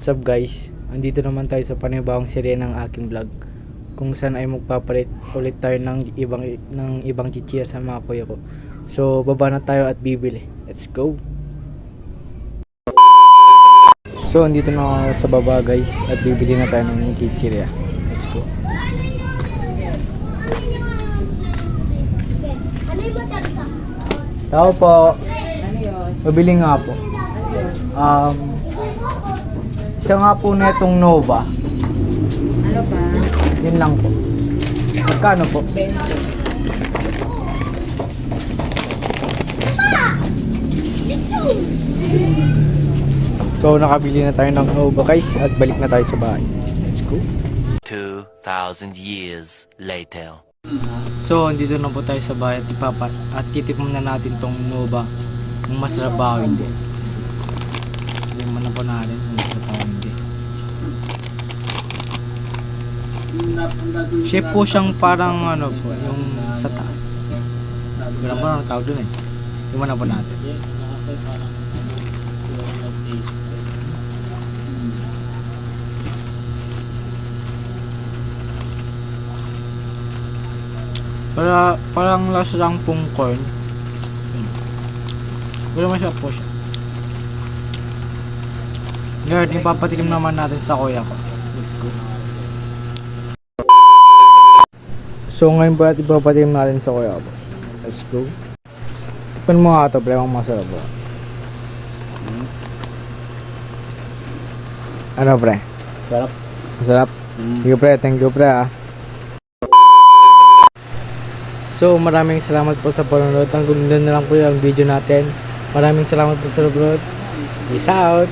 What's up guys? Andito naman tayo sa panibawang serye ng aking vlog, kung saan ay magpapalit ulit tayo ng ibang chichira sa mga kuya ko. So baba na tayo at bibili. Let's go! So andito na ako sa baba guys at bibili na tayo ng chichira. Let's go! Tao po. Mabili nga po. Isa nga po na itong Nova. Ano ba? Yun lang po. Magkano po? 20. So nakabili na tayo ng Nova guys at balik na tayo sa bahay. Let's go. 2,000 years later. So andito na po tayo sa bahay at titikman na natin tong Nova. Kung masarap ba o hindi. Tingnan na po natin kung masarap ba o hindi. Shape po siyang parang ano po, yung sa taas. Hindi ko na po tawag dun eh. Tingnan na po natin. Parang lasa lang pong corn. Pero masarap po siya. Ngayon, ipapatikim naman natin sa kuya ko. Let's go. So ngayon ba ipapatikim natin sa kuya ko. Let's go. Tikman mo nga ito, pre, ang masarap po. Ano pre? Sarap. Masarap? Thank you pre ah. So maraming salamat po sa panonood. Hanggang doon na lang po yung video natin. Maraming salamat po sa panonood. Peace out!